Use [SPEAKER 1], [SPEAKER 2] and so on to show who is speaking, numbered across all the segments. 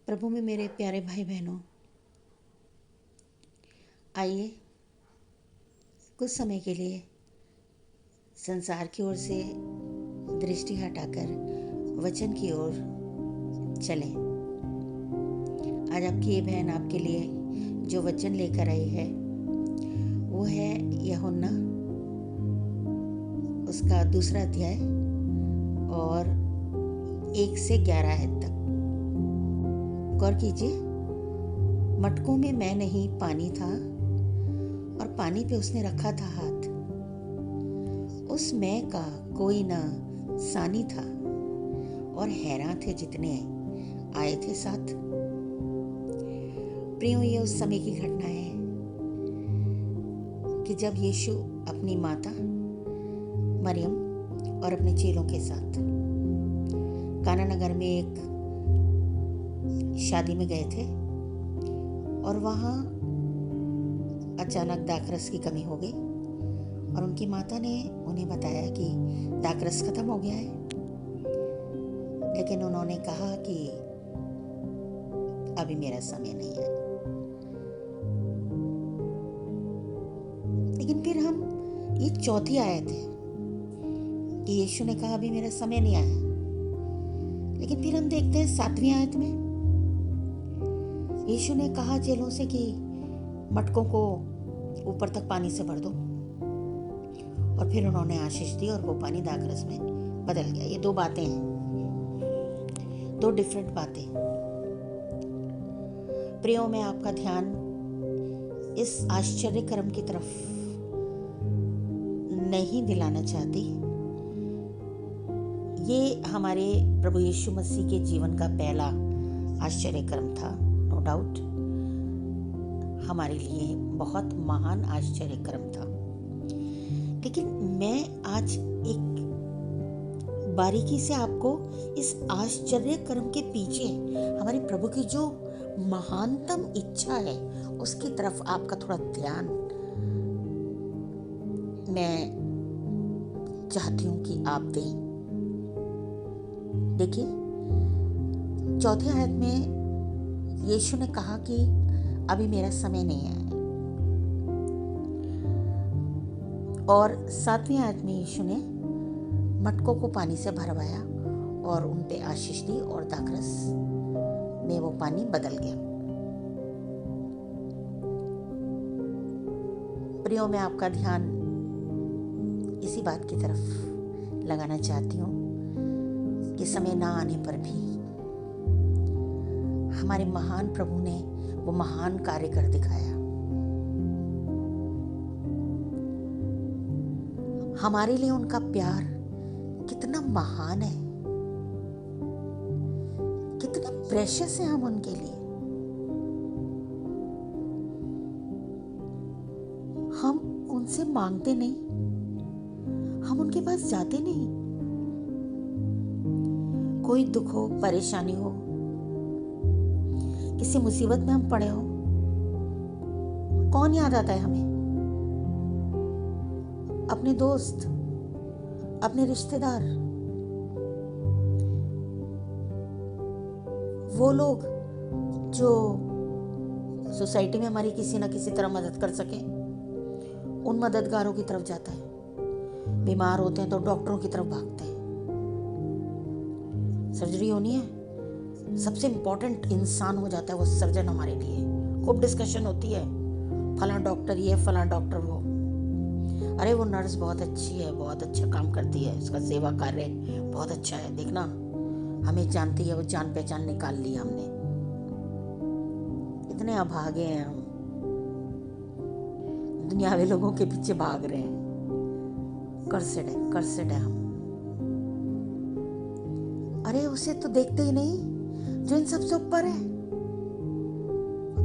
[SPEAKER 1] प्रभु में मेरे प्यारे भाई बहनों, आइए कुछ समय के लिए संसार की ओर से दृष्टि हटाकर वचन की ओर चलें। आज आपकी ये बहन आपके लिए जो वचन लेकर आई है वो है यूहन्ना उसका 2 अध्याय और 1 से 11 आयत तक। गौर कीजिए, मटकों में मैं नहीं पानी था और पानी पे उसने रखा था हाथ। उस मैं का कोई ना सानी था और हैरान थे जितने आए थे साथ। प्रियो, ये उस समय की घटना है कि जब यीशु अपनी माता मरियम और अपने चेलों के साथ काना नगर में एक शादी में गए थे और वहाँ अचानक दाखरस की कमी हो गई और उनकी माता ने उन्हें बताया कि दाखरस खत्म हो गया है। लेकिन उन्होंने कहा कि अभी मेरा समय नहीं है। लेकिन फिर हम ये चौथी आयत है कि यीशु ने कहा अभी मेरा समय नहीं आया। लेकिन फिर हम देखते हैं 7वीं आयत में यीशु ने कहा चेलों से कि मटकों को ऊपर तक पानी से भर दो, और फिर उन्होंने आशीष दी और वो पानी दाखरस में बदल गया। ये 2 बातें हैं, 2 डिफरेंट बातें। प्रियो, मैं आपका ध्यान इस आश्चर्य कर्म की तरफ नहीं दिलाना चाहती। ये हमारे प्रभु यीशु मसीह के जीवन का पहला आश्चर्य कर्म था, नो डाउट हमारे लिए बहुत महान आश्चर्य कर्म था। लेकिन मैं आज एक बारीकी से आपको इस आश्चर्य कर्म के पीछे हमारे प्रभु की जो महानतम इच्छा है उसकी तरफ आपका थोड़ा ध्यान मैं चाहती हूं कि आप दें। देखिए, 4th आयत में यीशु ने कहा कि अभी मेरा समय नहीं है, और 7वीं आयत में यीशु ने मटकों को पानी से भरवाया और उन पे आशीष दी और दाखरस में वो पानी बदल गया। प्रियो, मैं आपका ध्यान इसी बात की तरफ लगाना चाहती हूँ कि समय ना आने पर भी हमारे महान प्रभु ने वो महान कार्य कर दिखाया। हमारे लिए उनका प्यार कितना महान है, कितने प्रेशियस है हम उनके लिए। हम उनसे मांगते नहीं, हम उनके पास जाते नहीं। कोई दुख हो, परेशानी हो, किसी मुसीबत में हम पड़े हो, कौन याद आता है हमें? अपने दोस्त, अपने रिश्तेदार, वो लोग जो सोसाइटी में हमारी किसी ना किसी तरह मदद कर सके, उन मददगारों की तरफ जाता है। बीमार होते हैं तो डॉक्टरों की तरफ भागते हैं। सर्जरी होनी है, सबसे इम्पोर्टेंट इंसान हो जाता है वो सर्जन हमारे लिए। खूब डिस्कशन होती है, फलां डॉक्टर ये, फलां डॉक्टर वो। अरे वो नर्स बहुत अच्छी है, बहुत अच्छा काम करती है, उसका सेवा कार्य बहुत अच्छा है, देखना हमें जानती है, वो जान पहचान निकाल ली हमने। इतने अभागे हैं हम, दुनियावी लोगों के पीछे भाग रहे हैं। कर्सेड है हम। अरे उसे तो देखते ही नहीं जो इन सबसे ऊपर है।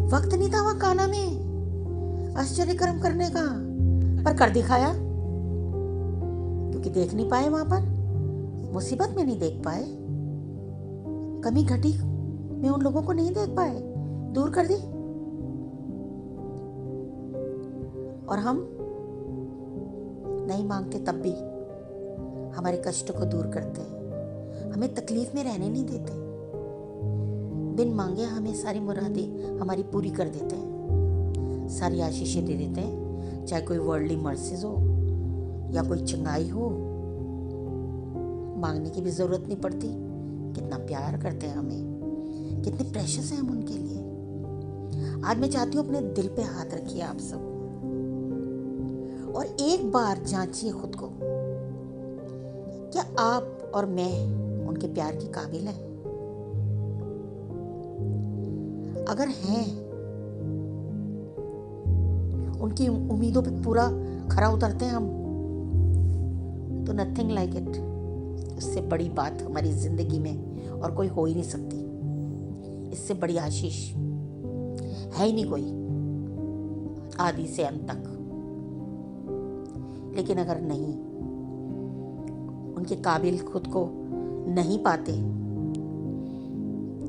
[SPEAKER 1] वक्त नहीं था वहां काना में आश्चर्य कर्म करने का, पर कर दिखाया, क्योंकि देख नहीं पाए वहां पर, मुसीबत में नहीं देख पाए, कमी घटी में उन लोगों को नहीं देख पाए, दूर कर दी। और हम नहीं मांगते तब भी हमारे कष्ट को दूर करते हैं, हमें तकलीफ में रहने नहीं देते। बिन मांगे हमें सारी मुरादें हमारी पूरी कर देते हैं, सारी आशीषें दे देते हैं, चाहे कोई वर्ल्डली मर्सीज हो या कोई चंगाई हो। मांगने की भी जरूरत नहीं पड़ती। कितना प्यार करते हैं हमें, कितने प्रेशियस हैं हम उनके लिए। आज मैं चाहती हूँ अपने दिल पे हाथ रखिए आप सब और एक बार जांचिए खुद को, क्या आप और मैं उनके प्यार के काबिल हैं? अगर हैं, उनकी उम्मीदों पे पूरा खरा उतरते हैं हम, तो नथिंग लाइक इट, उससे बड़ी बात हमारी जिंदगी में और कोई हो ही नहीं सकती। इससे बड़ी आशीष है ही नहीं कोई, आदि से अंत तक। लेकिन अगर नहीं, उनके काबिल खुद को नहीं पाते,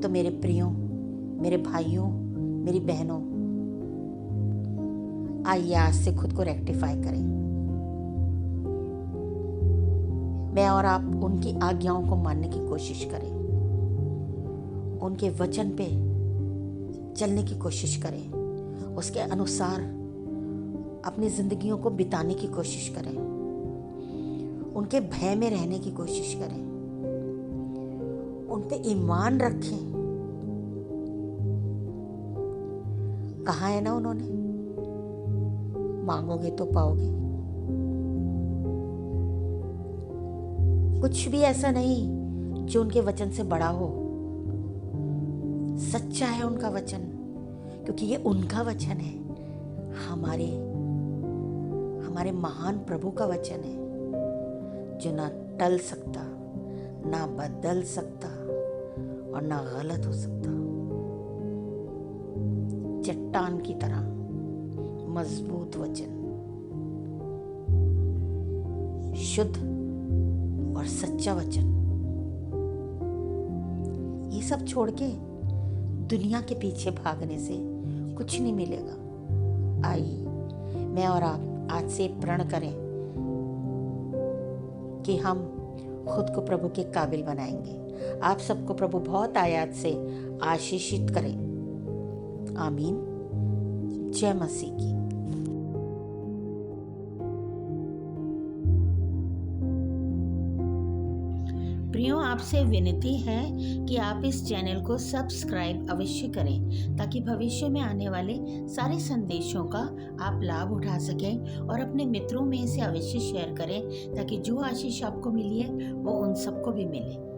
[SPEAKER 1] तो मेरे प्रियों, मेरे भाइयों, मेरी बहनों, आइए आज से खुद को रेक्टिफाई करें। मैं और आप उनकी आज्ञाओं को मानने की कोशिश करें, उनके वचन पे चलने की कोशिश करें, उसके अनुसार अपनी जिंदगियों को बिताने की कोशिश करें, उनके भय में रहने की कोशिश करें, उन पे ईमान रखें। कहा है ना उन्होंने, मांगोगे तो पाओगे। कुछ भी ऐसा नहीं जो उनके वचन से बड़ा हो। सच्चा है उनका वचन, क्योंकि ये उनका वचन है, हमारे महान प्रभु का वचन है, जो ना टल सकता, ना बदल सकता और ना गलत हो सकता। चट्टान की तरह मजबूत वचन, शुद्ध और सच्चा वचन। ये सब छोड़ के दुनिया के पीछे भागने से कुछ नहीं मिलेगा। आइए मैं और आप आज से प्रण करें कि हम खुद को प्रभु के काबिल बनाएंगे। आप सबको प्रभु बहुत आयात से आशीषित करें। आमीन। जय मसीह की। प्रियो, आपसे विनती है कि आप इस चैनल को सब्सक्राइब अवश्य करें, ताकि भविष्य में आने वाले सारे संदेशों का आप लाभ उठा सकें और अपने मित्रों में इसे अवश्य शेयर करें, ताकि जो आशीष आपको मिली है वो उन सबको भी मिले।